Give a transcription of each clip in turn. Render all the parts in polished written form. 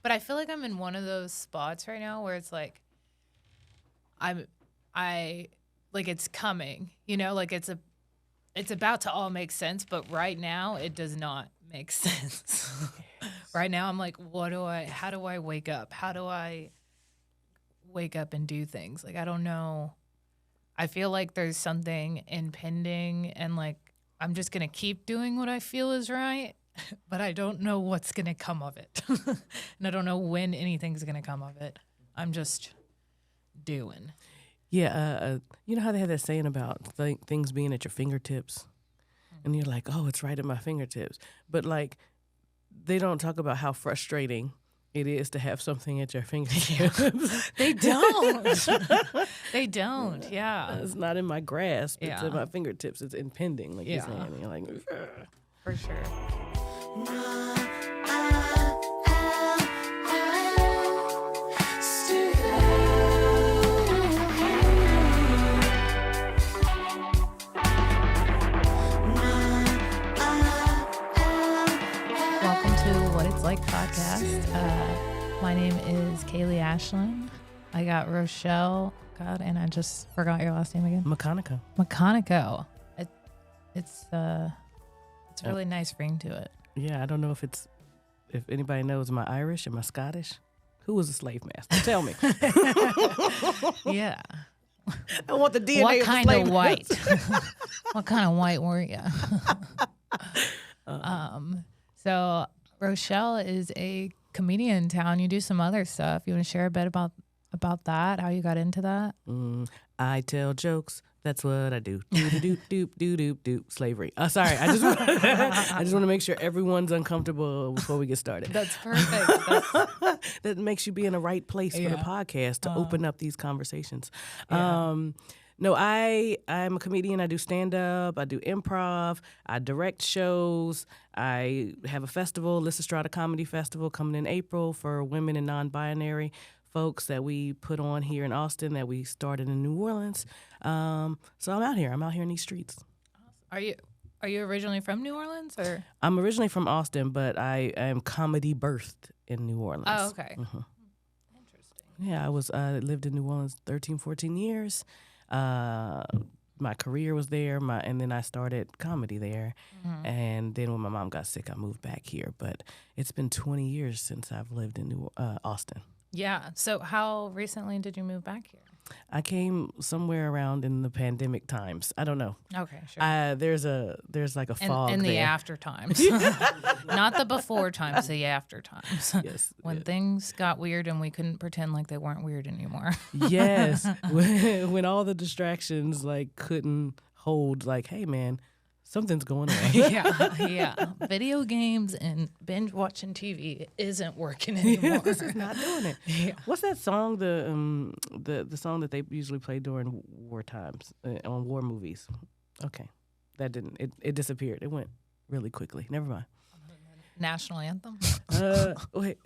But I feel like I'm in one of those spots right now where it's like, it's coming, like it's about to all make sense, but right now it does not make sense. Right now I'm like, how do I wake up? How do I wake up and do things? Like, I don't know. I feel like there's something impending and like, I'm just going to keep doing what I feel is right, but I don't know what's going to come of it. And I don't know when anything's going to come of it. I'm just doing. Yeah, you know how they have that saying about things being at your fingertips? And you're like, oh, it's right at my fingertips. But, like, they don't talk about how frustrating it is to have something at your fingertips. They don't. They don't, yeah. It's not in my grasp. Yeah. It's at my fingertips. It's impending, like you're saying. And you're like, ugh. For sure. Podcast. My name is Kaylee Ashland. I got Rochelle, and I just forgot your last name again. McConico. McConico. It's a really nice ring to it. Yeah, I don't know if anybody knows, am I Irish? Am I Scottish? Who was a slave master? Tell me. Yeah. I want the DNA what of kind slave of white? What kind of white were you? So Rochelle is a comedian in town. You do some other stuff. You want to share a bit about that? How you got into that? I tell jokes. That's what I do. Do. Slavery. Sorry. I just want to make sure everyone's uncomfortable before we get started. That's perfect. That makes you be in the right place for the podcast to open up these conversations. Yeah. No, I'm a comedian. I do stand-up. I do improv. I direct shows. I have a festival, Lysistrata Comedy Festival, coming in April for women and non-binary folks that we put on here in Austin that we started in New Orleans. So I'm out here. I'm out here in these streets. Awesome. Are you originally from New Orleans? Or I'm originally from Austin, but I am comedy birthed in New Orleans. Oh, okay. Mm-hmm. Interesting. Yeah, I lived in New Orleans 13, 14 years. My career was there, and then I started comedy there. Mm-hmm. And then when my mom got sick, I moved back here. But it's been 20 years since I've lived in Austin. Yeah. So how recently did you move back here? I came somewhere around in the pandemic times. I don't know. Okay, sure. There's like a fog in the there. after times, not the before times, the after times. Yes, when things got weird and we couldn't pretend like they weren't weird anymore. Yes, when all the distractions like couldn't hold. Like, hey man, something's going on. Yeah. Video games and binge watching TV isn't working anymore. This is not doing it. Yeah. What's that song? The song that they usually play during war times on war movies. Okay, that didn't. It disappeared. It went really quickly. Never mind. National anthem. Wait.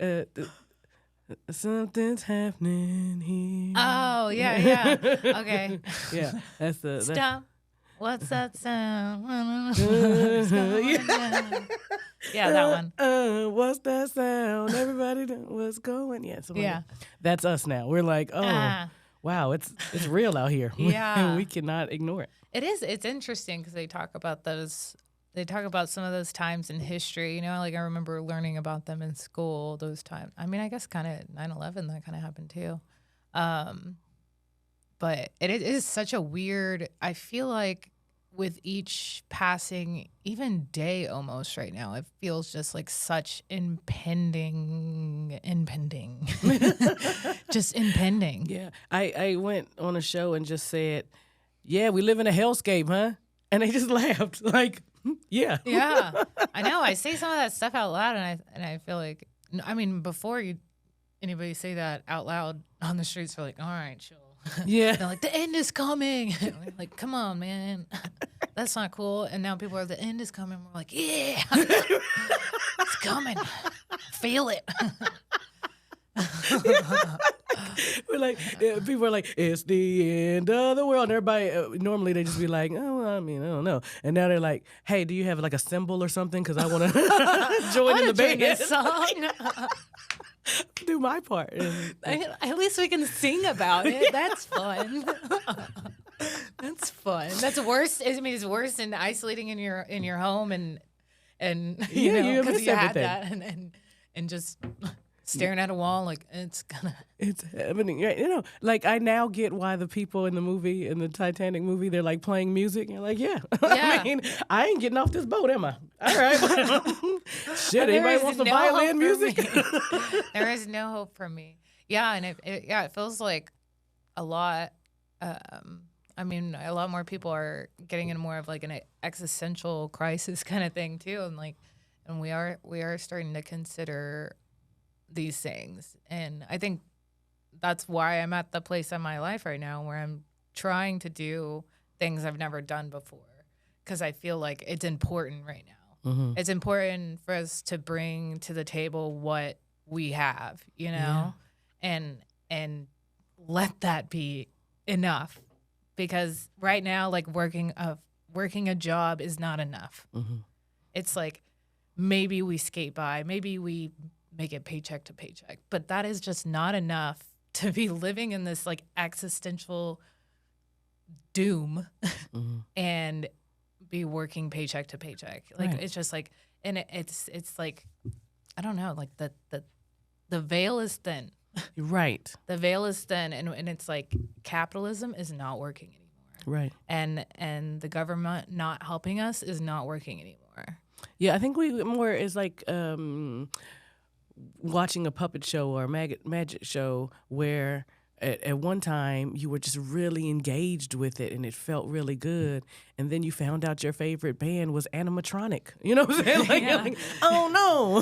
Something's happening here. Oh yeah. Okay. Yeah, that's the stop. What's that sound? Yeah, that one. What's that sound? Everybody was going. Yeah, that's us now. We're like, wow, it's real out here. Yeah, we cannot ignore it. It is. It's interesting because they talk about those. They talk about some of those times in history. Like I remember learning about them in school. Those times. I mean, I guess kind of 9/11 that kind of happened too. But it is such a weird, I feel like with each passing, even day almost right now, it feels just like such impending, just impending. Yeah. I went on a show and just said, yeah, we live in a hellscape, huh? And they just laughed like, yeah. Yeah. I know. I say some of that stuff out loud and I feel like, I mean, before anybody say that out loud on the streets, we're like, all right, chill. Yeah. They're like, the end is coming. Like, come on, man. That's not cool. And now people are, the end is coming. We're like, yeah. It's coming. Feel it. We're like, people are like, it's the end of the world. And everybody, normally they just be like, oh, well, I mean, I don't know. And now they're like, hey, do you have like a symbol or something? Because I want to join in the band. Song. do my part. At least we can sing about it. That's fun. That's fun. That's worse. I mean, it's worse than isolating in your home and you Yeah, know, you because miss you had everything. that and just staring at a wall like it's gonna. It's happening. You know, like I now get why the people in the movie, in the Titanic movie, they're like playing music. And you're like, yeah. Yeah. I mean, I ain't getting off this boat, am I? All right. Shit, There anybody is wants some no violin hope for music? me. There is no hope for me. Yeah, and it feels like a lot. I mean, a lot more people are getting in more of like an existential crisis kind of thing too, and we are starting to consider these things, and I think that's why I'm at the place in my life right now where I'm trying to do things I've never done before because I feel like it's important right now. Mm-hmm. It's important for us to bring to the table what we have, you know, and let that be enough. Because right now, like working a job is not enough. Mm-hmm. It's like maybe we skate by, maybe we make it paycheck to paycheck, but that is just not enough to be living in this like existential doom Mm-hmm. and be working paycheck to paycheck. Like Right. it's just like, and it's like, I don't know, like the veil is thin. Right. The veil is thin, and it's like capitalism is not working anymore. Right. And the government not helping us is not working anymore. Yeah, I think we more is like watching a puppet show or a magic show where at one time you were just really engaged with it and it felt really good, and then you found out your favorite band was animatronic. You know what I'm saying? Like, Yeah. you're like, oh no,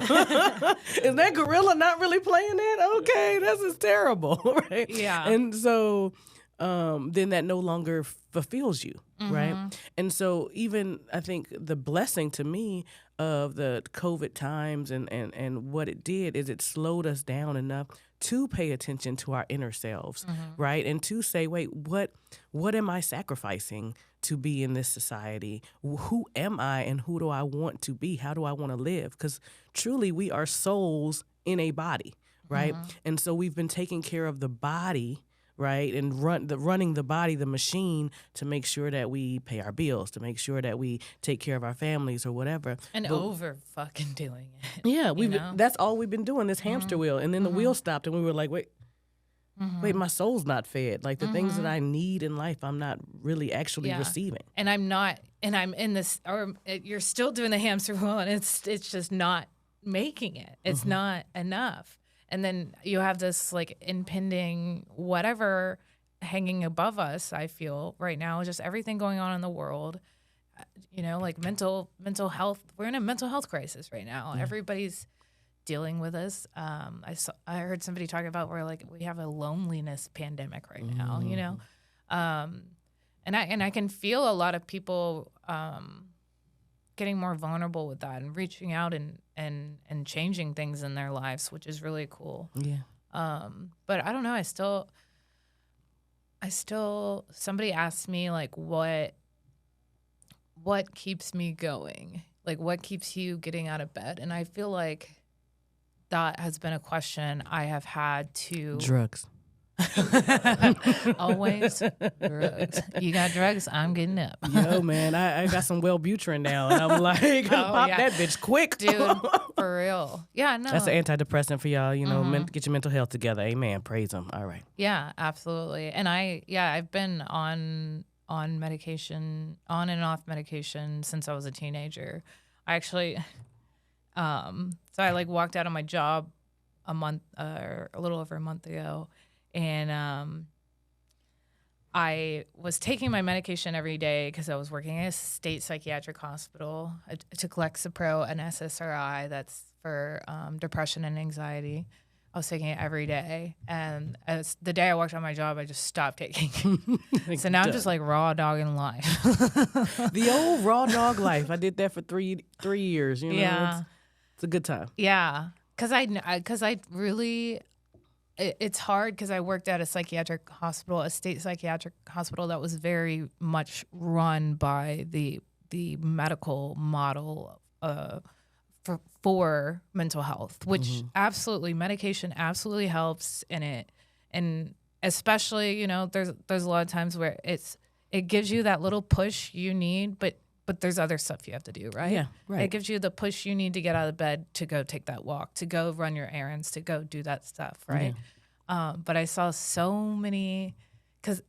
is that gorilla not really playing that? Okay, this is terrible, right? Yeah. And so then that no longer fulfills you, right? And so even I think the blessing to me of the COVID times and what it did is it slowed us down enough to pay attention to our inner selves, right? And to say, wait, what am I sacrificing to be in this society? Who am I and who do I want to be? How do I want to live? Because truly we are souls in a body, right? And so we've been taking care of the body, right, and running the body, the machine, to make sure that we pay our bills, to make sure that we take care of our families or whatever. And over fucking doing it. Yeah, know? that's all we've been doing, this hamster wheel. And then the wheel stopped and we were like, wait, my soul's not fed. Like the things that I need in life, I'm not really actually Yeah. receiving. And I'm not, and I'm in this, or you're still doing the hamster wheel, and it's just not making it. It's not enough. And then you have this like impending whatever hanging above us, I feel right now, just everything going on in the world, you know, like mental health. We're in a mental health crisis right now. Everybody's dealing with this. I heard somebody talk about where like we have a loneliness pandemic right now, you know? And I can feel a lot of people getting more vulnerable with that and reaching out and changing things in their lives, which is really cool. Yeah. But I don't know. I still, somebody asked me like, what keeps me going? Like, what keeps you getting out of bed? And I feel like that has been a question I have had to Drugs. always drugs. You got drugs, I'm getting up. Yo, man, I got some Wellbutrin now, and I'm like, gonna pop yeah. that bitch quick. Dude, for real. Yeah, no. That's an antidepressant for y'all, you know, get your mental health together. Amen. Praise him. All right. Yeah, absolutely. And I've been on medication, on and off medication since I was a teenager. I actually, so I like walked out of my job a little over a month ago, and I was taking my medication every day because I was working at a state psychiatric hospital. I took Lexapro and SSRI, that's for depression and anxiety. I was taking it every day, and as the day I walked out of my job, I just stopped taking it. So now I'm just like raw dogging life. The old raw dog life. I did that for three years. You know, Yeah. it's a good time. Yeah, because I really, it's hard because I worked at a psychiatric hospital, a state psychiatric hospital that was very much run by the medical model for mental health, which absolutely medication absolutely helps in it. And especially, there's a lot of times where it gives you that little push you need, but there's other stuff you have to do, right? Yeah, right. It gives you the push you need to get out of bed, to go take that walk, to go run your errands, to go do that stuff, right? But I saw so many, because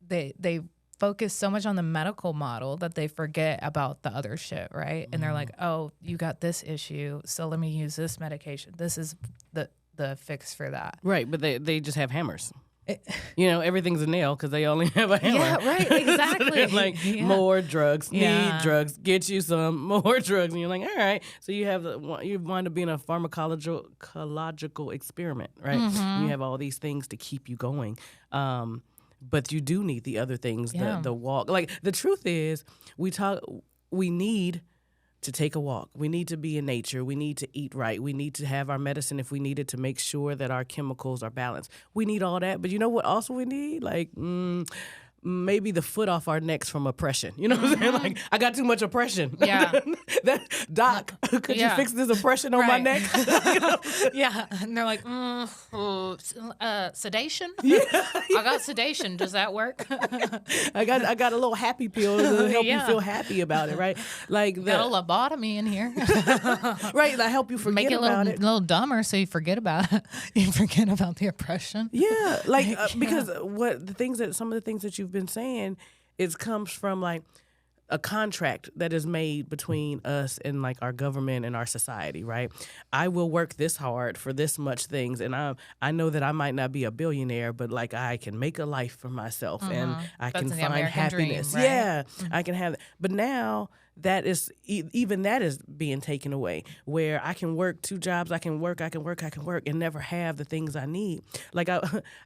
they focus so much on the medical model that they forget about the other shit, right? And they're like, oh, you got this issue, so let me use this medication. This is the fix for that. Right, but they just have hammers. Everything's a nail because they only have a hammer. Yeah, right, exactly. So like, more drugs, need drugs, get you some more drugs, and you're like, all right. So you wind up being a pharmacological experiment, right? You have all these things to keep you going. But you do need the other things, the walk. Like, the truth is, we need to take a walk. We need to be in nature. We need to eat right. We need to have our medicine if we need it, to make sure that our chemicals are balanced. We need all that. But you know what also we need? Like, maybe the foot off our necks from oppression. You know what I'm saying? Like, I got too much oppression. Yeah. Doc, could you fix this oppression on my neck? Yeah. And they're like, sedation? Yeah. I got sedation. Does that work? I got a little happy pill to help you feel happy about it, right? Like, got a lobotomy in here. Right, I help you forget Make it about it. A little dumber so you forget about it. You forget about the oppression. Yeah, like, because some of the things that you've been saying, it comes from like a contract that is made between us and like our government and our society, right? I will work this hard for this much things, and I know that I might not be a billionaire, but like, I can make a life for myself, and I can find happiness. Dream, right? Yeah, I can have that. But now that is even that is being taken away, where I can work 2 jobs, I can work, and never have the things I need. Like,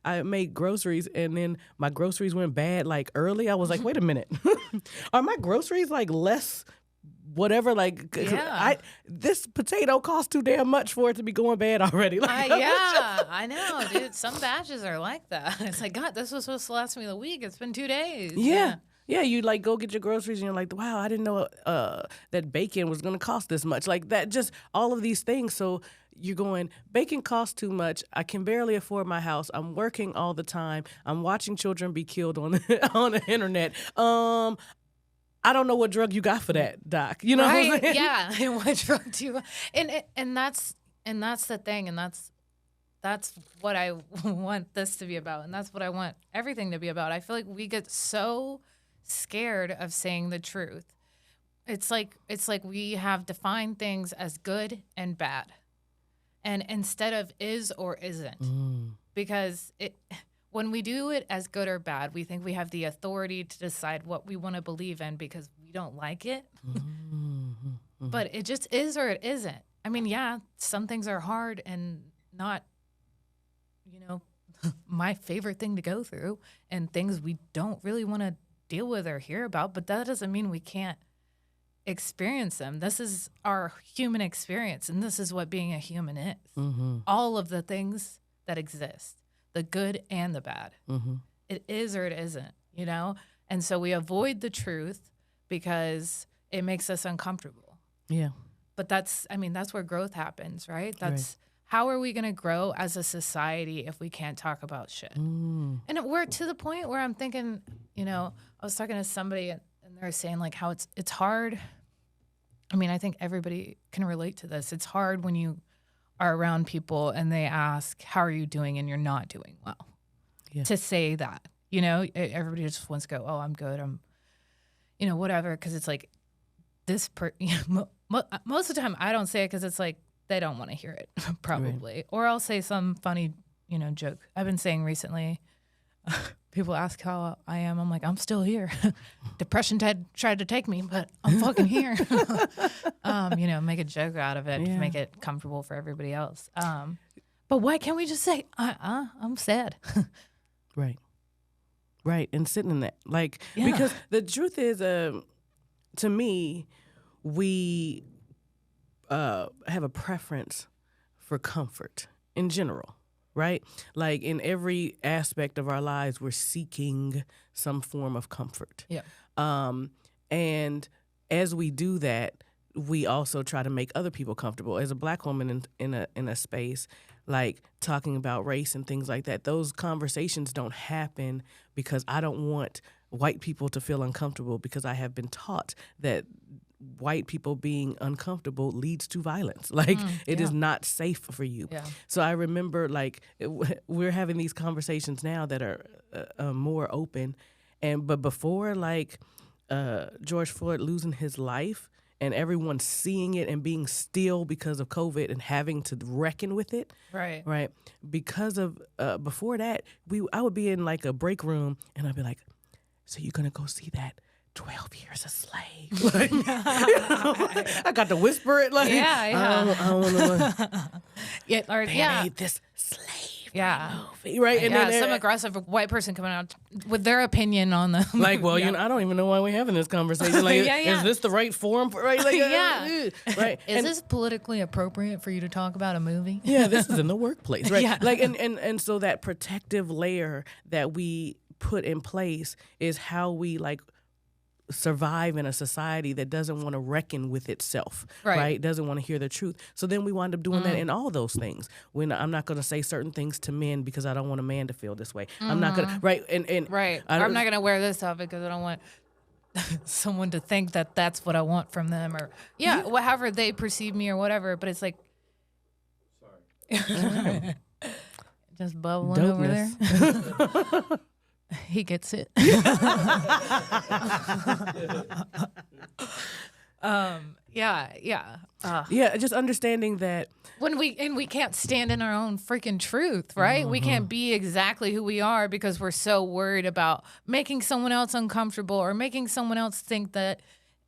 I made groceries, and then my groceries went bad like early. I was like, wait a minute, are my groceries like less? Whatever, like, this potato costs too damn much for it to be going bad already. Like, I know, dude. Some batches are like that. It's like, God, this was supposed to last me the week. It's been 2 days. Yeah, you like go get your groceries and you're like, wow, I didn't know that bacon was going to cost this much. Like that, just all of these things. So you're going, bacon costs too much. I can barely afford my house. I'm working all the time. I'm watching children be killed on the internet. I don't know what drug you got for that, Doc. You know what I'm saying? Yeah, and what drug do you? And that's the thing, and that's what I want this to be about, and that's what I want everything to be about. I feel like we get so scared of saying the truth. It's like we have defined things as good and bad, and instead of is or isn't, because when we do it as good or bad, we think we have the authority to decide what we want to believe in because we don't like it. But it just is or it isn't. I mean, yeah, some things are hard and not, my favorite thing to go through, and things we don't really want to deal with or hear about, but that doesn't mean we can't experience them. This is our human experience, and this is what being a human is. All of the things that exist, the good and the bad. It is or it isn't, And so we avoid the truth because it makes us uncomfortable. Yeah. But that's where growth happens, right? How are we going to grow as a society if we can't talk about shit? And we're to the point where I'm thinking, I was talking to somebody and they're saying like how it's hard. I mean, I think everybody can relate to this. It's hard when you are around people and they ask, how are you doing? And you're not doing well. Yeah. To say that, everybody just wants to go, oh, I'm good. I'm, whatever. Cause it's like most of the time I don't say it cause it's like, they don't want to hear it probably. Right. Or I'll say some funny, joke. I've been saying recently, people ask how I am. I'm like, I'm still here. Depression tried to take me, but I'm fucking here. Make a joke out of it to make it comfortable for everybody else. But why can't we just say, I'm sad? Right. And sitting in that. Like, because the truth is, to me, we have a preference for comfort in general. Right? Like in every aspect of our lives, we're seeking some form of comfort. Yeah. And as we do that, we also try to make other people comfortable. As a Black woman in a space, like talking about race and things like that, those conversations don't happen because I don't want white people to feel uncomfortable, because I have been taught that white people being uncomfortable leads to violence. Like it is not safe for you. Yeah. So I remember we're having these conversations now that are more open. But before George Floyd losing his life and everyone seeing it and being still because of COVID and having to reckon with it. Right. Because of before that, I would be in like a break room and I'd be like, so you're going to go see that 12 years a slave? Like, I got to whisper it like, I don't know. Made this slave movie, right? And then some aggressive white person coming out with their opinion on the like, well, I don't even know why we're having this conversation. Like, is this the right forum for right? Like, right? Is this politically appropriate for you to talk about a movie? Yeah, this is in the workplace, right? Yeah. Like, and so that protective layer that we put in place is how we survive in a society that doesn't want to reckon with itself, right? Doesn't want to hear the truth. So then we wind up doing that in all those things. When I'm not going to say certain things to men because I don't want a man to feel this way. I'm not going to, right? And I'm not going to wear this outfit because I don't want someone to think that that's what I want from them, or however they perceive me or whatever. But it's like, sorry, just bubbling over there. He gets it. Just understanding that when we can't stand in our own freaking truth, right? We can't be exactly who we are because we're so worried about making someone else uncomfortable or making someone else think that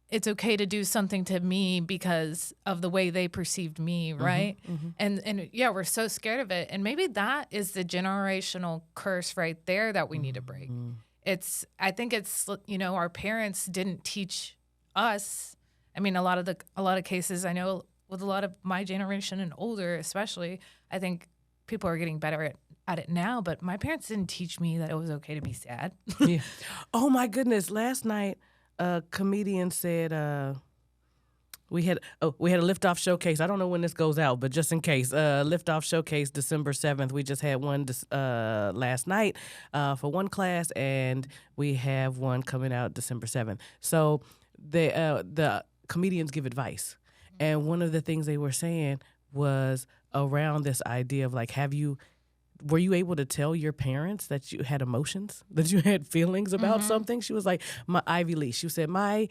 it's okay to do something to me because of the way they perceived me, right? And we're so scared of it. And maybe that is the generational curse right there that we need to break. I think it's our parents didn't teach us. I mean, a lot of cases I know with a lot of my generation and older, especially, I think people are getting better at it now. But my parents didn't teach me that it was okay to be sad. Yeah. Oh my goodness! Last night, a comedian said we had a liftoff showcase. I don't know when this goes out, but just in case, liftoff showcase December 7th. We just had one last night for one class, and we have one coming out December 7th. So the comedians give advice, and one of the things they were saying was around this idea of like, were you able to tell your parents that you had emotions, that you had feelings about something? She was like, my Ivy Lee. She said, my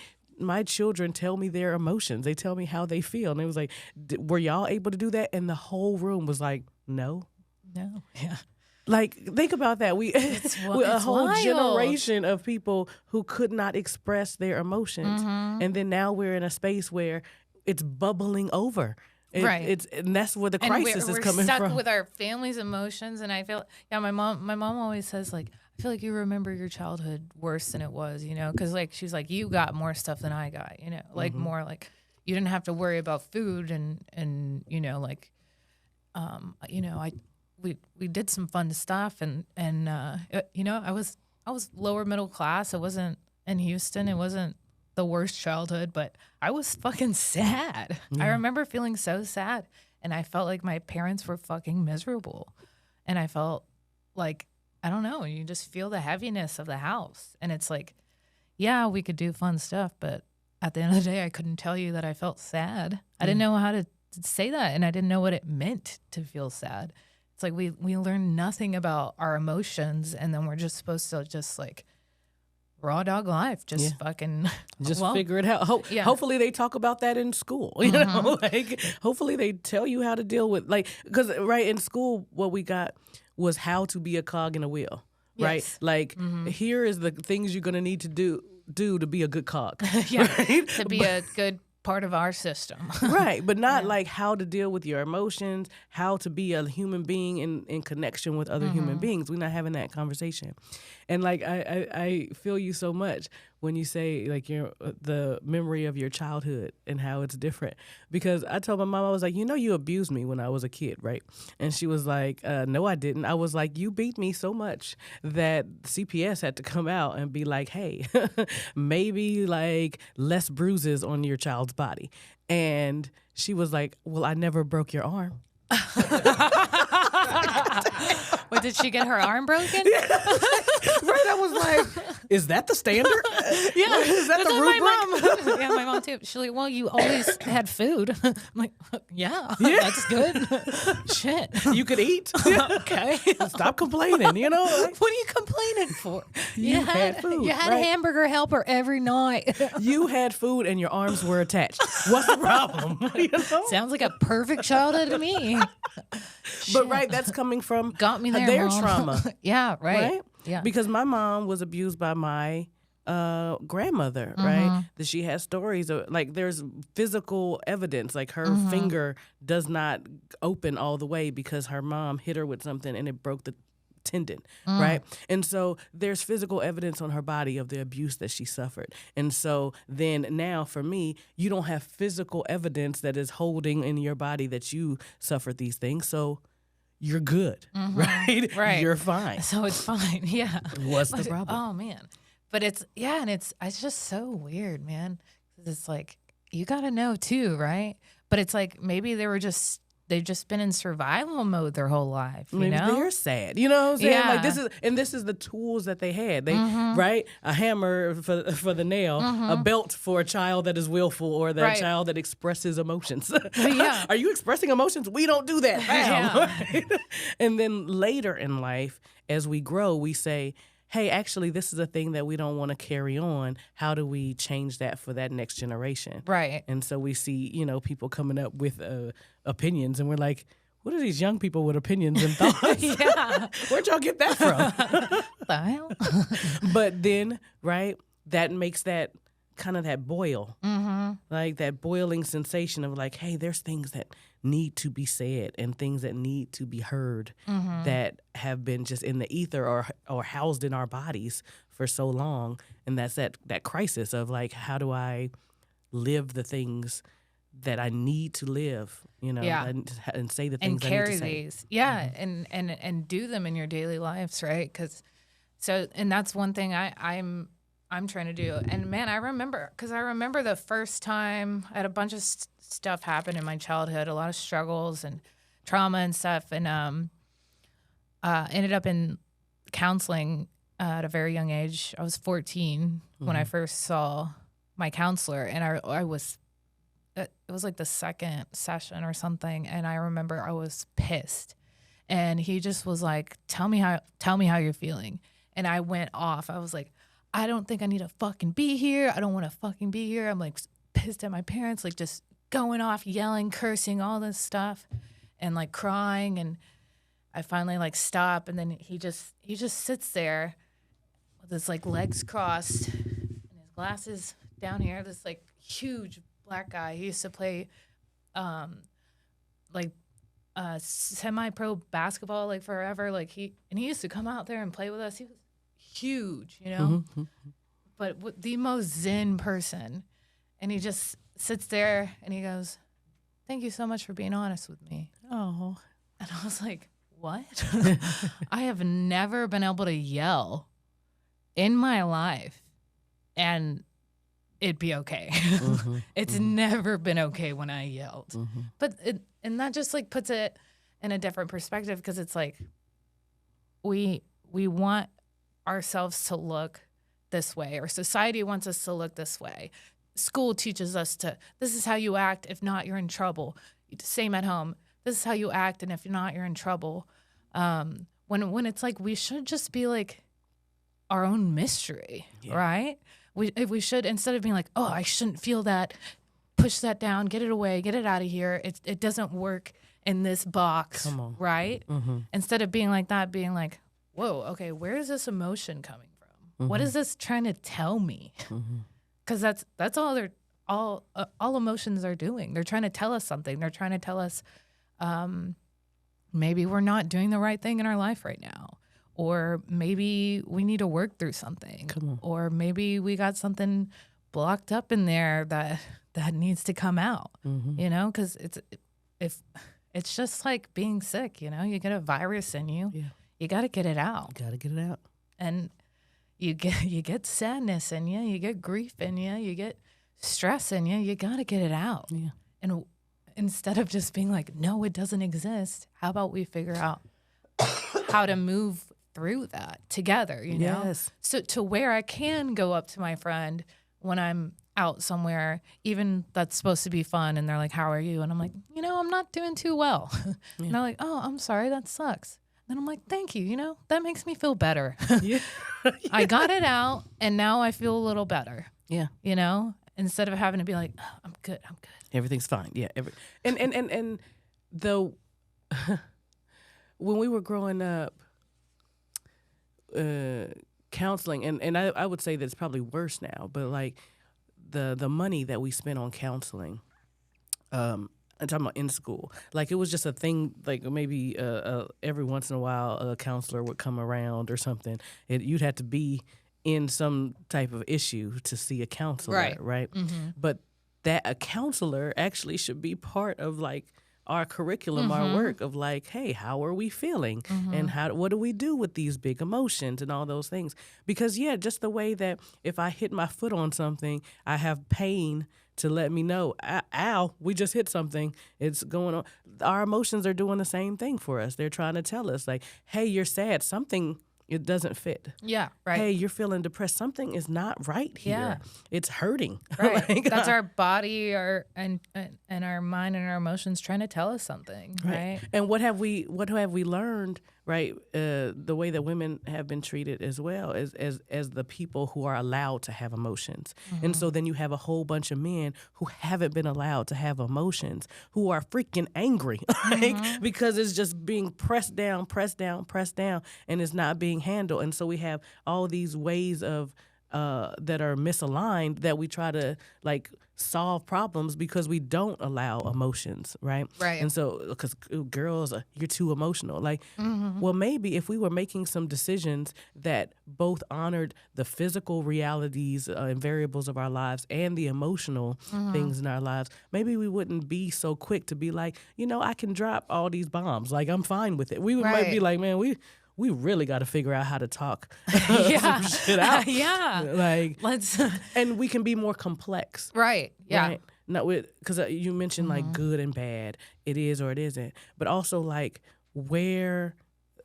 children tell me their emotions. They tell me how they feel. And it was like, were y'all able to do that? And the whole room was like, no. Yeah. Like, think about that. We a whole wild. generation of people who could not express their emotions. And then now we're in a space where it's bubbling over. And that's where the crisis is coming from. We're stuck with our family's emotions, and I feel my mom always says like, I feel like you remember your childhood worse than it was, because like she's like, you got more stuff than I got, like more like you didn't have to worry about food and we did some fun stuff and I was lower middle class. It wasn't in Houston. It wasn't the worst childhood, but I was fucking sad. I remember feeling so sad, and I felt like my parents were fucking miserable, and I felt like, I don't know, you just feel the heaviness of the house, and it's like, yeah, we could do fun stuff, but at the end of the day, I couldn't tell you that I felt sad. I didn't know how to say that, and I didn't know what it meant to feel sad. It's like we learn nothing about our emotions, and then we're just supposed to just like raw dog life, just fucking figure it out. Hopefully they talk about that in school. You know, like hopefully they tell you how to deal with because in school what we got was how to be a cog in a wheel. Right? Yes. Like here is the things you're gonna need to do to be a good cog. Right? To be a good part of our system. Right, but not like how to deal with your emotions, how to be a human being in connection with other human beings. We're not having that conversation. And like I feel you so much when you say like the memory of your childhood and how it's different. Because I told my mom, I was like, you abused me when I was a kid, right? And she was like, no, I didn't. I was like, you beat me so much that CPS had to come out and be like, hey, maybe like less bruises on your child's body. And she was like, well, I never broke your arm. What, did she get her arm broken? Right, I was like, is that the standard? Yeah, Is that that's the what my rubric? mom. Yeah, my mom too. She's like, well, you always had food. I'm like, yeah. That's good. Shit. You could eat. Okay. Stop complaining, you know? Like, What are you complaining for? You had food, You had right? a hamburger helper every night. you had food and your arms were attached. What's the problem? You know? Sounds like a perfect childhood to me. But right, that's coming from Got me there, their Mom. trauma. Yeah, Right? Yeah. Because my mom was abused by my grandmother, right? That she has stories of, like, there's physical evidence, like her finger does not open all the way because her mom hit her with something and it broke the tendon, right? And so there's physical evidence on her body of the abuse that she suffered. And so then now for me, you don't have physical evidence that is holding in your body that you suffered these things. So you're good, right? Right. You're fine. So it's fine. Yeah. What's the problem? Oh man. But it's it's just so weird, man. 'Cause it's like you got to know too, right? But it's like maybe they've just been in survival mode their whole life, you Maybe know? they're sad. You know what I'm saying? Yeah. Like this is the tools that they had. They right? A hammer for the nail, a belt for a child that is willful or that Right. child that expresses emotions. Yeah. Are you expressing emotions? We don't do that now. Yeah. Right? And then later in life, as we grow, we say, hey, actually, this is a thing that we don't want to carry on. How do we change that for that next generation? Right. And so we see, people coming up with opinions, and we're like, what are these young people with opinions and thoughts? Yeah. Where'd y'all get that from? What the hell? But then, right, that makes that kind of that boil, like that boiling sensation of like, hey, there's things that need to be said and things that need to be heard that have been just in the ether or housed in our bodies for so long. And that's that crisis of like, how do I live the things that I need to live, Yeah. and say the And things I need carry to say. these. Yeah. And do them in your daily lives, right? And that's one thing I'm trying to do. And man, I remember the first time I had a bunch of stuff happen in my childhood, a lot of struggles and trauma and stuff, and ended up in counseling at a very young age. I was 14 when I first saw my counselor, and I was, it was like the second session or something, and I remember I was pissed, and he just was like, tell me how you're feeling. And I went off. I was like, I don't think I need to fucking be here. I don't want to fucking be here. I'm like pissed at my parents, like just going off, yelling, cursing, all this stuff, and like crying. And I finally like stop, and then he just sits there with his like legs crossed and his glasses down here. This like huge black guy. He used to play semi-pro basketball like forever. Like he used to come out there and play with us. He was huge, but the most zen person. And he just sits there and he goes, thank you so much for being honest with me. Oh. And I was like, what? I have never been able to yell in my life and it'd be okay. It's never been okay when I yelled. But and that just like puts it in a different perspective, because it's like we want ourselves to look this way, or society wants us to look this way. School teaches us this is how you act. If not, you're in trouble. Same at home. This is how you act, and if not, you're in trouble. When it's like we should just be like our own mystery, right? We should, instead of being like, oh, I shouldn't feel that, push that down, get it away, get it out of here. It doesn't work in this box, right? Instead of being like that, being like, whoa, okay, where is this emotion coming from? What is this trying to tell me? Because that's all all emotions are doing. They're trying to tell us something. They're trying to tell us maybe we're not doing the right thing in our life right now, or maybe we need to work through something, or maybe we got something blocked up in there that needs to come out. Because it's just like being sick. You get a virus in you. You got to get it out. And you get sadness in you. You get grief in you. You get stress in you, you got to get it out. Yeah. And instead of just being like, no, it doesn't exist, how about we figure out how to move through that together, you know? Yes. So to where I can go up to my friend when I'm out somewhere, even that's supposed to be fun, and they're like, how are you? And I'm like, you know, I'm not doing too well. And they're like, oh, I'm sorry, that sucks. Then I'm like, thank you, you know, that makes me feel better. Yeah. I got it out, and now I feel a little better, Yeah. you know, instead of having to be like, oh, I'm good. Everything's fine. Yeah. And the when we were growing up, counseling, and I would say that it's probably worse now, but like the money that we spent on counseling, I'm talking about in school, like it was just a thing, like maybe every once in a while a counselor would come around or something. You'd have to be in some type of issue to see a counselor, right? Mm-hmm. But that a counselor actually should be part of like our curriculum, our work of like, hey, how are we feeling? And what do we do with these big emotions and all those things? Because yeah, just the way that if I hit my foot on something, I have pain to let me know, ow, we just hit something. It's going on. Our emotions are doing the same thing for us. They're trying to tell us like, hey, you're sad. Something, it doesn't fit. Yeah, right. Hey, you're feeling depressed. Something is not right here. Yeah. It's hurting. Right. Like, That's our body, and our mind and our emotions trying to tell us something, right? And what have we learned, right? The way that women have been treated as well as the people who are allowed to have emotions. And so then you have a whole bunch of men who haven't been allowed to have emotions, who are freaking angry, like, because it's just being pressed down, and it's not being handled. And so we have all these ways of that are misaligned that we try to like solve problems because we don't allow emotions, right? Right. And so, because girls, you're too emotional. Like, well, maybe if we were making some decisions that both honored the physical realities and variables of our lives and the emotional things in our lives, maybe we wouldn't be so quick to be like, you know, I can drop all these bombs. Like, I'm fine with it. We might be like, man, we really got to figure out how to talk some shit out. Yeah. Like, Let's. and we can be more complex. Right. Yeah. Right? Not with, because you mentioned like good and bad, it is or it isn't, but also like where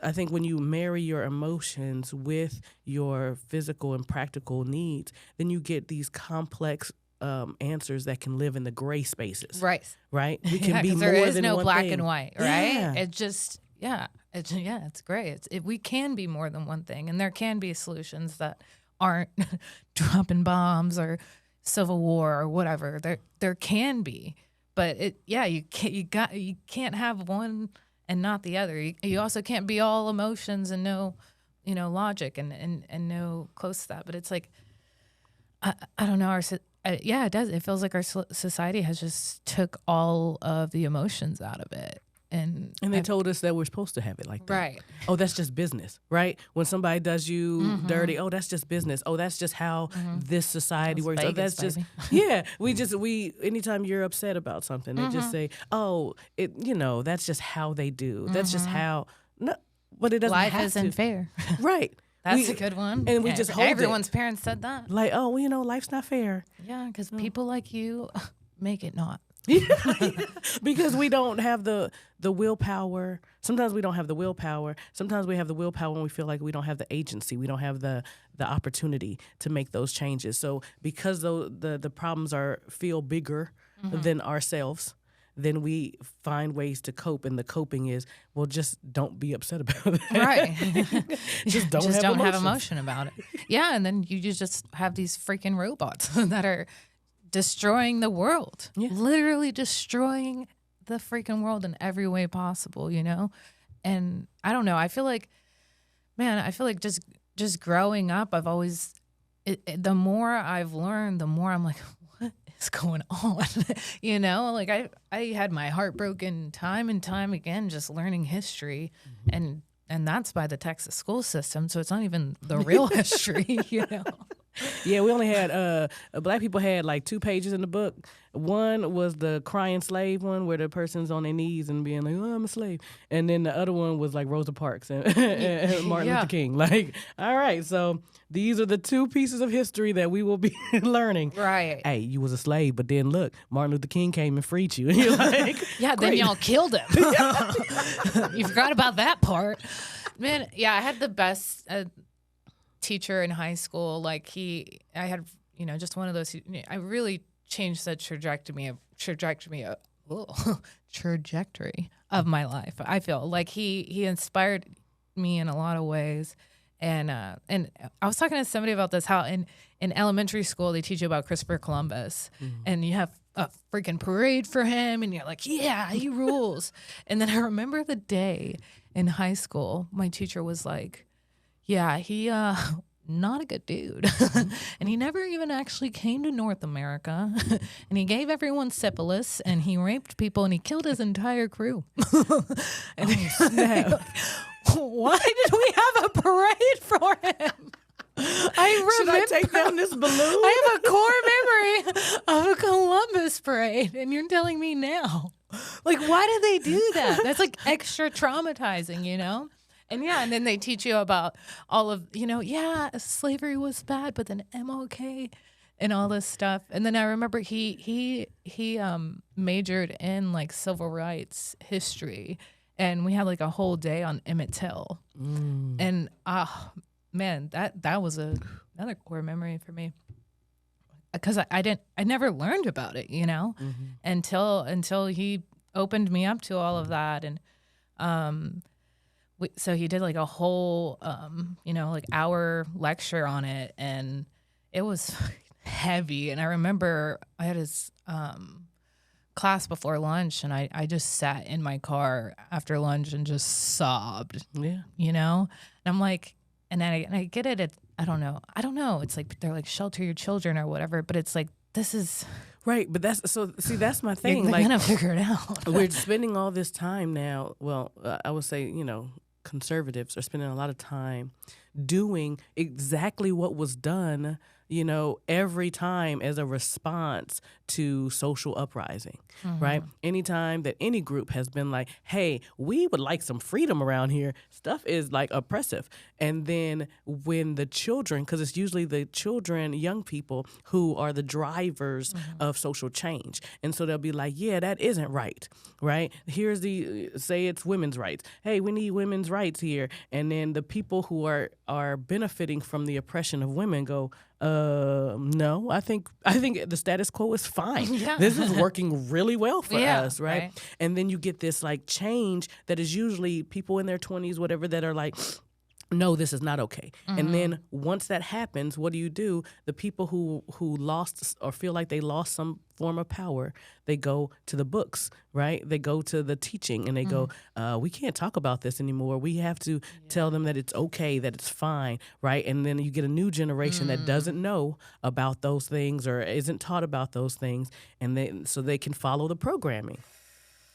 I think when you marry your emotions with your physical and practical needs, then you get these complex answers that can live in the gray spaces. Right. Right. We can be 'cause more there is than no one black thing. and white, right? Yeah. It just, it's great. We can be more than one thing, and there can be solutions that aren't dropping bombs or civil war or whatever. There can be, but you can't have one and not the other. You also can't be all emotions and no, logic and no close to that. But it's like, I don't know. It does. It feels like our society has just took all of the emotions out of it. And they told us that we're supposed to have it like that. Right. Oh, that's just business, right? When somebody does you dirty, oh, that's just business. Oh, that's just how this society works. Oh, that's Vegas, just, yeah. We anytime you're upset about something, they just say, oh, that's just how they do. That's just how, no, but it doesn't life have isn't to. fair. Right. That's a good one. And we just hold everyone's parents said that. Like, oh, well, life's not fair. Yeah, because people like you make it not. Because we don't have the willpower. Sometimes we don't have the willpower. Sometimes we have the willpower when we feel like we don't have the agency. We don't have the opportunity to make those changes. So because the problems feel bigger than ourselves, then we find ways to cope, and the coping is, well, just don't be upset about it. Right. just don't have emotion about it. Yeah, and then you just have these freaking robots that are destroying the world. Yeah. Literally destroying the freaking world in every way possible, And I don't know. I feel like just growing up, I've always, the more I've learned, the more I'm like, what is going on? Like I had my heart broken time and time again, just learning history, and that's by the Texas school system. So it's not even the real history, Yeah, we only had black people had like 2 pages in the book. One was the crying slave one, where the person's on their knees and being like, "Oh, I'm a slave," and then the other one was like Rosa Parks and Martin Yeah. Luther King. Like, all right, so these are the 2 pieces of history that we will be learning. Right. Hey, you was a slave, but then look, Martin Luther King came and freed you, and you're like, Yeah, then great. y'all killed him. You forgot about that part. Man, yeah, I had the best teacher in high school. Like I had, just one of those, I really changed the trajectory of my life. I feel like he inspired me in a lot of ways. And I was talking to somebody about this, how in elementary school they teach you about Christopher Columbus, and you have a freaking parade for him, and you're like, yeah, he rules. And then I remember the day in high school, my teacher was like, yeah, he not a good dude. And he never even actually came to North America. And he gave everyone syphilis, and he raped people, and he killed his entire crew. And snap. why did we have a parade for him? Should I take down this balloon? I have a core memory of a Columbus parade, and you're telling me now. Like, why did they do that? That's like extra traumatizing, And and then they teach you about all of, slavery was bad, but then MLK and all this stuff. And then I remember he majored in like civil rights history, and we had like a whole day on Emmett Till. And man, that was another core memory for me, because I never learned about it, until he opened me up to all of that. And so he did like a whole like hour lecture on it, and it was heavy. And I remember I had his class before lunch, and I just sat in my car after lunch and just sobbed. Yeah. And I'm like, and I get it. I don't know. It's like they're like, shelter your children or whatever, but it's like, this is right. But that's my thing. You're like, gonna figure it out. We're spending all this time now. Well, I would say, conservatives are spending a lot of time doing exactly what was done, every time as a response to social uprising, right? Anytime that any group has been like, hey, we would like some freedom around here, stuff is like oppressive. And then when the children, because it's usually the children, young people who are the drivers of social change. And so they'll be like, yeah, that isn't right, right? Here's say it's women's rights. Hey, we need women's rights here. And then the people who are benefiting from the oppression of women go, no, I think the status quo is fine. Yeah. This is working really well for us, right? Right. And then you get this like change that is usually people in their 20s, whatever, that are like, no, this is not okay. And then once that happens, what do? The people who lost or feel like they lost some form of power, they go to the books, right? They go to the teaching, and they go, we can't talk about this anymore. We have to tell them that it's okay, that it's fine, right? And then you get a new generation that doesn't know about those things or isn't taught about those things, and so they can follow the programming.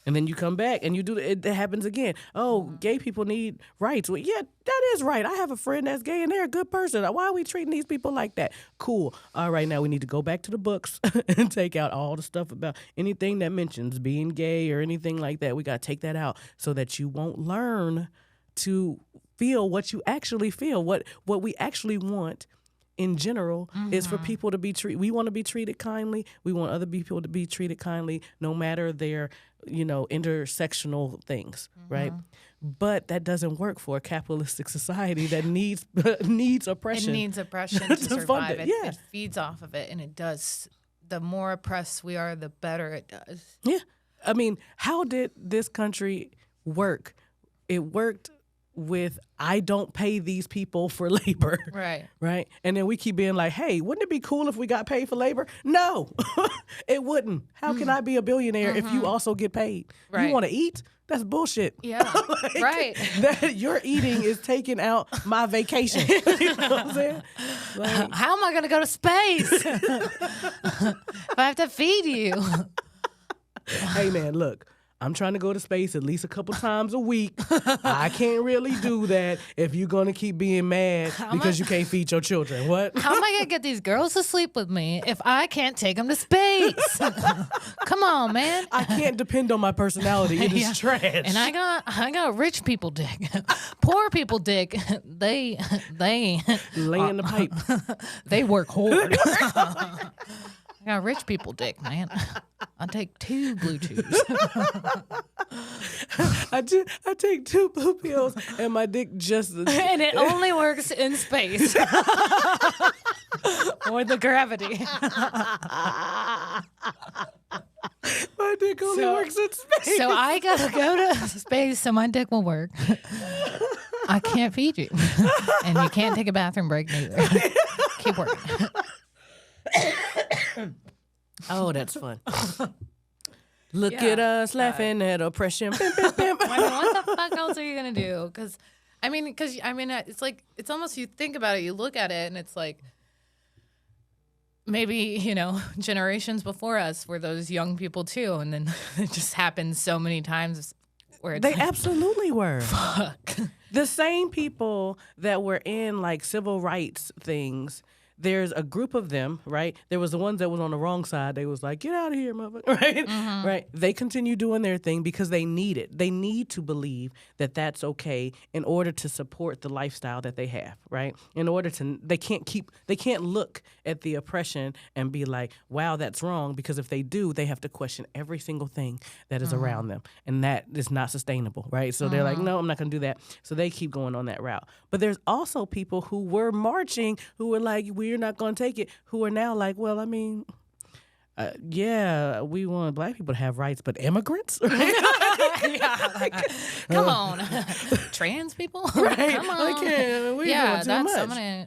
And then you come back and you do it. That happens again. Oh, gay people need rights. Well, yeah, that is right. I have a friend that's gay and they're a good person. Why are we treating these people like that? Cool. All right, now we need to go back to the books and take out all the stuff about anything that mentions being gay or anything like that. We got to take that out so that you won't learn to feel what you actually feel, what we actually want. In general, is for people to be treated. We want to be treated kindly. We want other people to be treated kindly, no matter their, intersectional things, right? But that doesn't work for a capitalistic society that needs oppression. It needs oppression to survive. It feeds off of it, and it does. The more oppressed we are, the better it does. Yeah. I mean, how did this country work? It worked with, I don't pay these people for labor. Right. Right. And then we keep being like, hey, wouldn't it be cool if we got paid for labor? No, it wouldn't. How can I be a billionaire if you also get paid? Right. You want to eat? That's bullshit. Yeah. Right. That your eating is taking out my vacation. You know what I'm saying? Like, how am I going to go to space if I have to feed you? hey, man, look. I'm trying to go to space at least a couple times a week. I can't really do that if you're going to keep being mad because you can't feed your children. What? How am I going to get these girls to sleep with me if I can't take them to space? Come on, man. I can't depend on my personality. It is trash. And I got rich people dick. Poor people dick. They lay in the pipe. They work hard. I got rich people dick, man. I take 2 blue chews. I take 2 blue pills and my dick just... And it only works in space. Or the gravity. My dick only works in space. So I gotta go to space so my dick will work. I can't feed you. And you can't take a bathroom break neither. Keep working. Oh, that's fun. Look at us laughing at oppression. Bim, bim, bim. I mean, what the fuck else are you gonna do? Because it's like, it's almost, you think about it, you look at it, and it's like, maybe, generations before us were those young people too, and then it just happened so many times where they absolutely were. Fuck. The same people that were in like civil rights things. There's a group of them, right? There was the ones that was on the wrong side. They was like, get out of here, motherfucker, right? Mm-hmm. Right? They continue doing their thing because they need it. They need to believe that that's okay in order to support the lifestyle that they have, right? In order to, they can't look at the oppression and be like, wow, that's wrong, because if they do, they have to question every single thing that is around them, and that is not sustainable, right? So they're like, no, I'm not going to do that. So they keep going on that route. But there's also people who were marching who were like, we're not going to take it, who are now like, well, I mean, yeah, we want Black people to have rights, but immigrants? Yeah, like, come on. Trans people? Right. Come on. We're doing too much.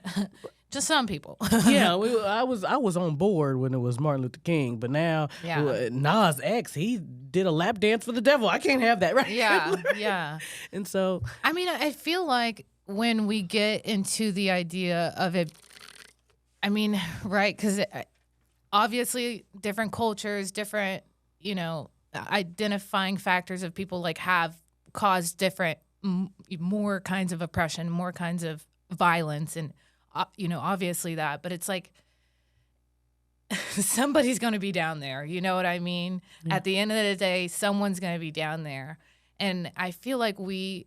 Just some people. Yeah, I was on board when it was Martin Luther King, but now Nas X, he did a lap dance for the devil. I can't have that, right? Yeah, yeah. And so, I mean, I feel like when we get into the idea of it, I mean, right, because obviously different cultures, different, identifying factors of people like have caused different, more kinds of oppression, more kinds of violence, and obviously that, but it's like somebody's going to be down there. You know what I mean? Yeah. At the end of the day, someone's going to be down there. And I feel like the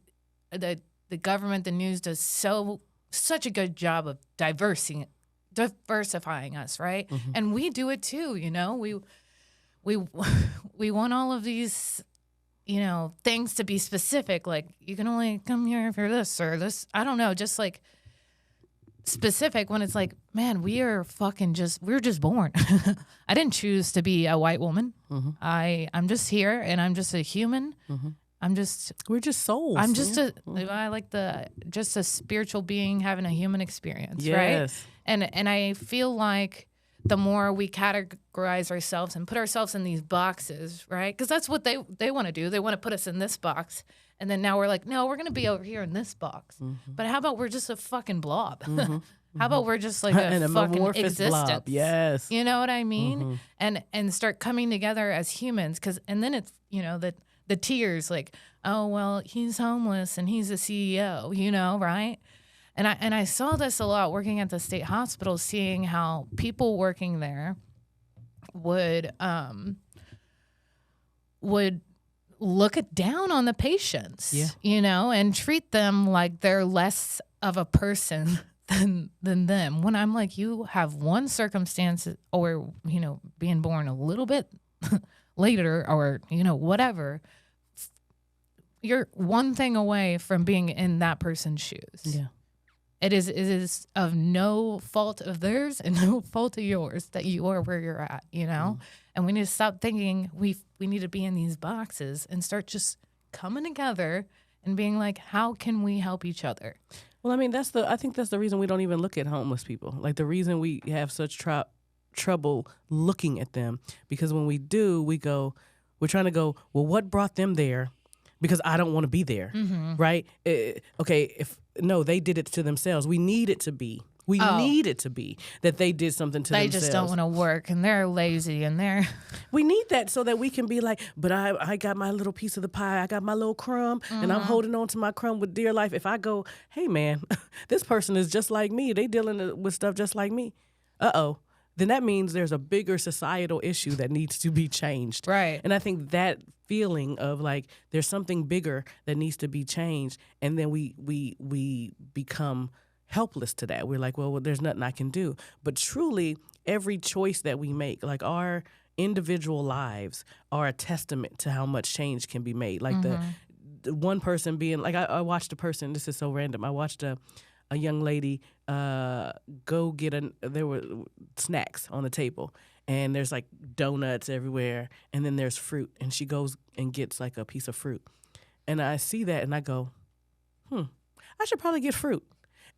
government, the news does such a good job of diversifying us, right? Mm-hmm. And we do it too, we want all of these, things to be specific. Like, you can only come here for this or this. I don't know, just like specific, when it's like, man, we're just born. I didn't choose to be a white woman. Mm-hmm. I'm just here, and I'm just a human. Mm-hmm. We're just souls. I'm just just a spiritual being having a human experience, yes. Right? And I feel like the more we categorize ourselves and put ourselves in these boxes, right? Because that's what they want to do. They want to put us in this box. And then now we're like, no, we're going to be over here in this box. Mm-hmm. But how about we're just a fucking blob? Mm-hmm. How about we're just like a fucking existence? Blob. Yes. You know what I mean? Mm-hmm. And start coming together as humans. And then it's, the tears, like, oh, well, he's homeless and he's a CEO, right? And I saw this a lot working at the state hospital, seeing how people working there would look down on the patients, and treat them like they're less of a person than them. When I'm like, you have one circumstance, or, being born a little bit later, or, whatever, you're one thing away from being in that person's shoes. Yeah. It is of no fault of theirs and no fault of yours that you are where you're at, And we need to stop thinking we need to be in these boxes and start just coming together and being like, how can we help each other? Well, I mean, I think that's the reason we don't even look at homeless people. Like, the reason we have such trouble looking at them, because when we do, we're trying to go, well, what brought them there? Because I don't want to be there, right? Okay, no, they did it to themselves. We need it to be We need it to be that they did something to they themselves. just don't want to work and they're lazy and they're. We need that so that we can be like, but I got my little piece of the pie. I got my little crumb and I'm holding on to my crumb with dear life. If I go, hey man, this person is just like me. They dealing with stuff just like me. Then that means there's a bigger societal issue that needs to be changed. Right. And I think that feeling of like there's something bigger that needs to be changed, and then we become helpless to that. We're like, well, there's nothing I can do. But truly, every choice that we make, like our individual lives, are a testament to how much change can be made. Like the one person being like, I watched a person. This is so random. I watched a young lady go get there were snacks on the table, and there's like donuts everywhere, and then there's fruit, and she goes and gets like a piece of fruit, and I see that and I go, I should probably get fruit.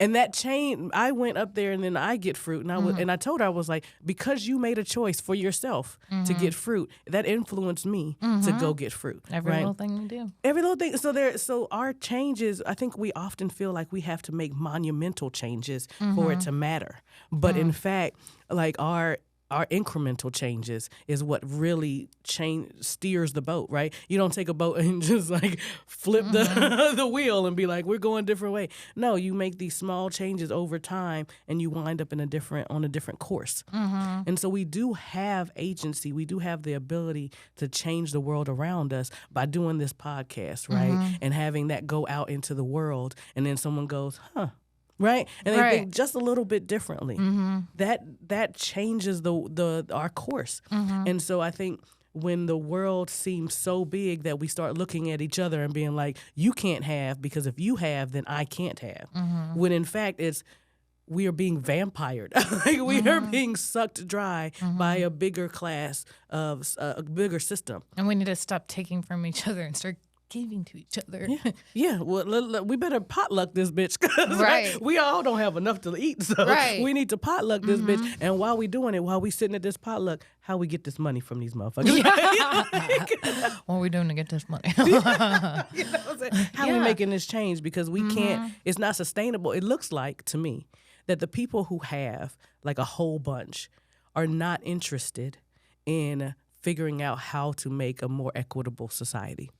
And that chain, I went up there and then I get fruit. And I told her, I was like, because you made a choice for yourself to get fruit, that influenced me to go get fruit. Every little thing we do. Every little thing. So our changes, I think we often feel like we have to make monumental changes for it to matter. But in fact, like our incremental changes is what really steers the boat, right? You don't take a boat and just like flip the wheel and be like, we're going a different way. No, you make these small changes over time and you wind up on a different course. And so we do have agency. We do have the ability to change the world around us by doing this podcast, right? And having that go out into the world, and then someone goes, right? And they think just a little bit differently. That changes our course. And so I think when the world seems so big that we start looking at each other and being like, you can't have, because if you have, then I can't have. When in fact we are being vampired. Like we are being sucked dry by a bigger class of a bigger system. And we need to stop taking from each other and start giving to each other. Yeah. Well, we better potluck this bitch. Right. We all don't have enough to eat, so we need to potluck this bitch. And while we doing it, while we sitting at this potluck, how we get this money from these motherfuckers? What are we doing to get this money? You know what I'm saying? How we making this change? Because we can't. It's not sustainable. It looks like to me that the people who have like a whole bunch are not interested in figuring out how to make a more equitable society.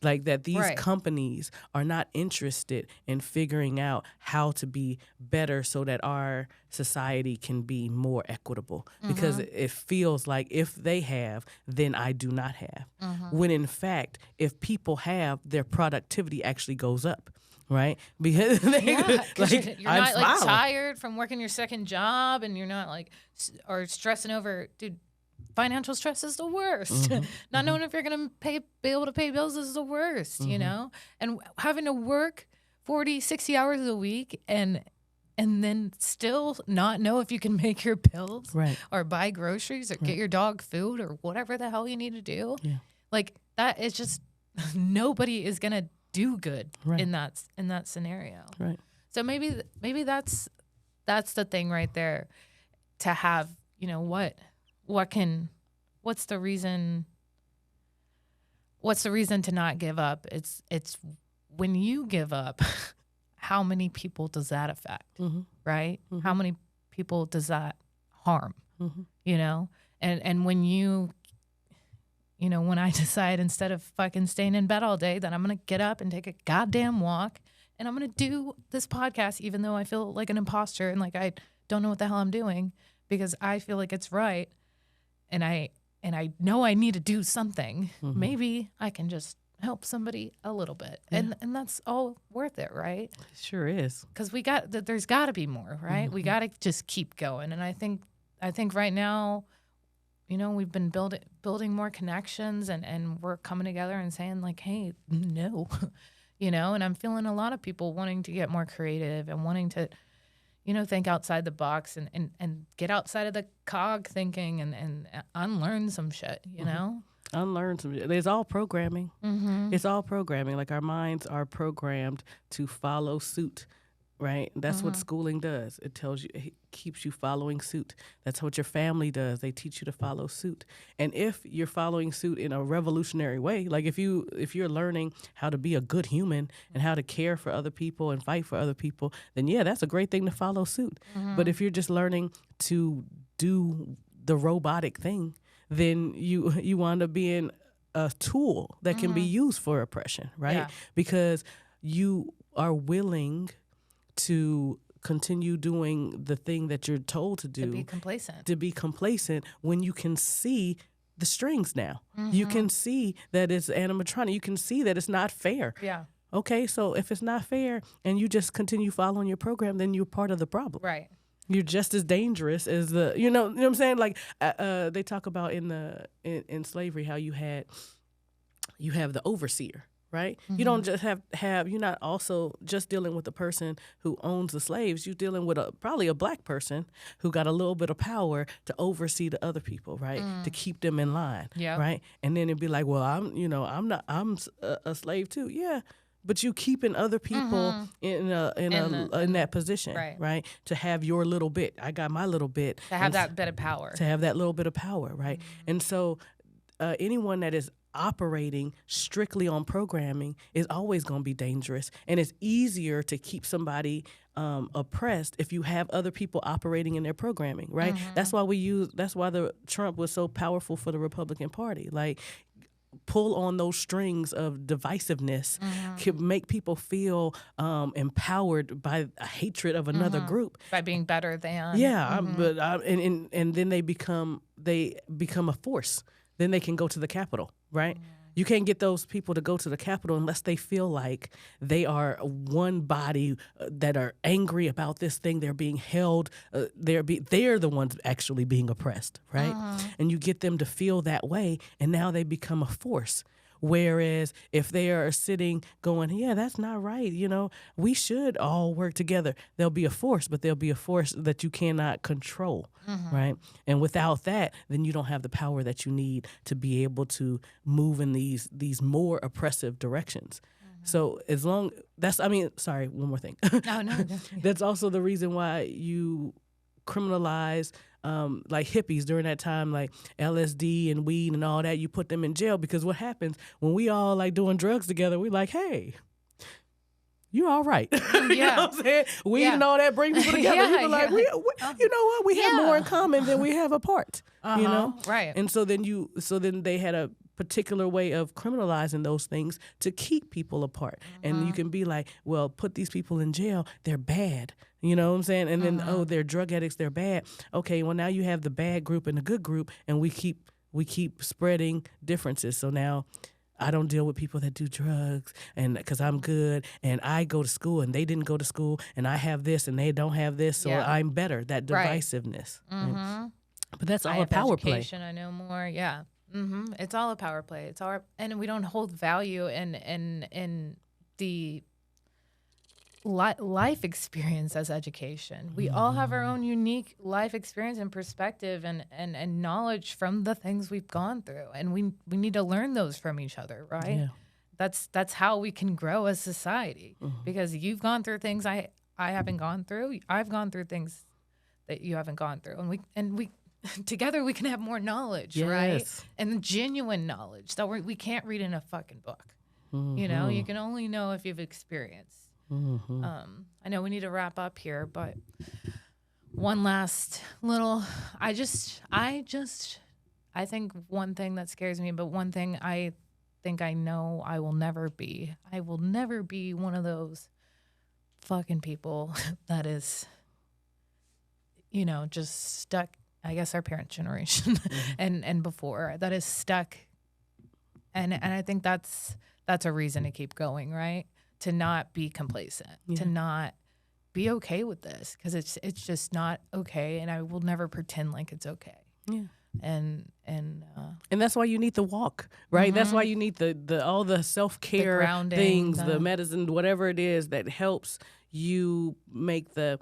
Like that these companies are not interested in figuring out how to be better so that our society can be more equitable. Because it feels like if they have, then I do not have. When in fact, if people have, their productivity actually goes up. Right? Because you're not like tired from working your second job, and you're not like or stressing over, dude. Financial stress is the worst. Not knowing if you're going to be able to pay bills is the worst, you know? And having to work 40, 60 hours a week and then still not know if you can make your bills or buy groceries or get your dog food or whatever the hell you need to do. Yeah. Like that is just, nobody is going to do good in that scenario. Right. So maybe that's the thing right there, to have, you know, what's the reason to not give up? It's when you give up, how many people does that affect? Right? How many people does that harm? You know? And when when I decide, instead of fucking staying in bed all day, that I'm gonna get up and take a goddamn walk and I'm gonna do this podcast, even though I feel like an imposter and like I don't know what the hell I'm doing, because I feel like it's right. And I know I need to do something. Maybe I can just help somebody a little bit, and that's all worth it, right? It sure is. Because there's got to be more, right? We got to just keep going. And I think right now, you know, we've been building more connections, and we're coming together and saying like, hey, no, you know. And I'm feeling a lot of people wanting to get more creative and wanting to, you know, think outside the box and get outside of the cog thinking and unlearn some shit, you know? Unlearn some shit. It's all programming. It's all programming. Like our minds are programmed to follow suit right? That's what schooling does. It tells you, it keeps you following suit. That's what your family does. They teach you to follow suit. And if you're following suit in a revolutionary way, like if you're learning how to be a good human and how to care for other people and fight for other people, then yeah, that's a great thing to follow suit. But if you're just learning to do the robotic thing, then you wind up being a tool that can be used for oppression, right? Yeah. Because you are willing to continue doing the thing that you're told to do. To be complacent. To be complacent when you can see the strings now. You can see that it's animatronic. You can see that it's not fair. Yeah. Okay, so if it's not fair and you just continue following your program, then you're part of the problem. Right. You're just as dangerous as the, you know what I'm saying? Like they talk about in slavery how you have the overseer, right? You don't just have you're not also just dealing with the person who owns the slaves. You're dealing with probably a black person who got a little bit of power to oversee the other people, right? To keep them in line, right? And then it'd be like, well, I'm a slave too, yeah. But you keeping other people in that position, right? To have your little bit. I got my little bit. To have that bit of power. To have that little bit of power, right? And so anyone that is operating strictly on programming is always going to be dangerous. And it's easier to keep somebody oppressed if you have other people operating in their programming, right? That's why the Trump was so powerful for the Republican Party. Like, pull on those strings of divisiveness can make people feel empowered by a hatred of another group, by being better than. Yeah, and then they become a force. Then they can go to the Capitol, right? You can't get those people to go to the Capitol unless they feel like they are one body that are angry about this thing. They're being held. They're the ones actually being oppressed, right? And you get them to feel that way, and now they become a force. Whereas if they are sitting going, yeah, that's not right, we should all work together, there'll be a force, but there'll be a force that you cannot control, right? And without that, then you don't have the power that you need to be able to move in these more oppressive directions. So one more thing. No. That's also the reason why you criminalize like hippies during that time, like LSD and weed and all that. You put them in jail because what happens when we all like doing drugs together? We like, hey, you're all right. You know what I'm saying? Weed and all that brings people together. People like, we you know what? We have more in common than we have apart. Right. And so then they had a particular way of criminalizing those things to keep people apart. And you can be like, well, put these people in jail, they're bad. You know what I'm saying? And then, they're drug addicts, they're bad. Okay, well, now you have the bad group and the good group, and we keep spreading differences. So now I don't deal with people that do drugs, and because I'm good, and I go to school, and they didn't go to school, and I have this, and they don't have this, so I'm better. That divisiveness. Right? But that's all a power play. I know more. Yeah. It's all a power play. And we don't hold value in the life experience as education. We all have our own unique life experience and perspective and knowledge from the things we've gone through, and we need to learn those from each other, right? Yeah. That's how we can grow as society, because you've gone through things I haven't gone through. I've gone through things that you haven't gone through, and we together we can have more knowledge, right? And genuine knowledge that we can't read in a fucking book. You can only know if you've experienced. I know we need to wrap up here, but one last little, I think one thing that scares me, but one thing I think I know I will never be one of those fucking people that is, just stuck, I guess our parent generation and before, that is stuck. And I think that's a reason to keep going, right? To not be complacent, to not be okay with this, because it's just not okay, and I will never pretend like it's okay. Yeah. And that's why you need the walk, right? That's why you need the all the self-care things, the medicine, whatever it is that helps you make the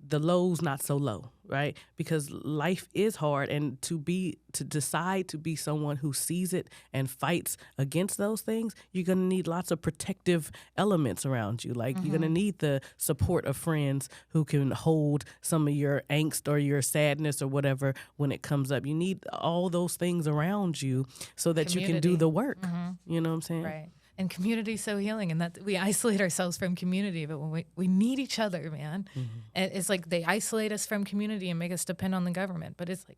the lows not so low, right? Because life is hard, and to decide to be someone who sees it and fights against those things, you're going to need lots of protective elements around you. Like you're going to need the support of friends who can hold some of your angst or your sadness or whatever when it comes up. You need all those things around you so that you can do the work. You know what I'm saying? Right. And community is so healing, and that we isolate ourselves from community, but when we need each other, man. And it's like they isolate us from community and make us depend on the government, but it's like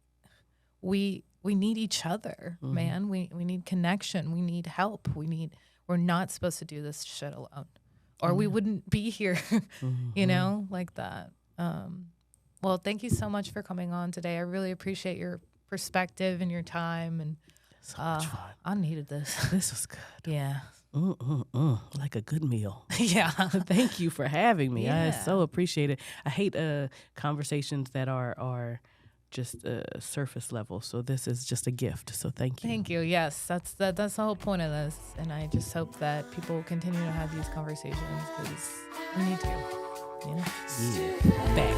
we need each other, man. We need connection. We need help. We're not supposed to do this shit alone, or we wouldn't be here, you know, like that. Well, thank you so much for coming on today. I really appreciate your perspective and your time, and So much fun. I needed this. This was good. Yeah. Like a good meal. Yeah. Thank you for having me. I Yeah. so appreciate it. I hate conversations that are just surface level. So this is just a gift. So thank you. Thank you. Yes, that's the whole point of this, and I just hope that people continue to have these conversations because we need to. You know? Yeah. Back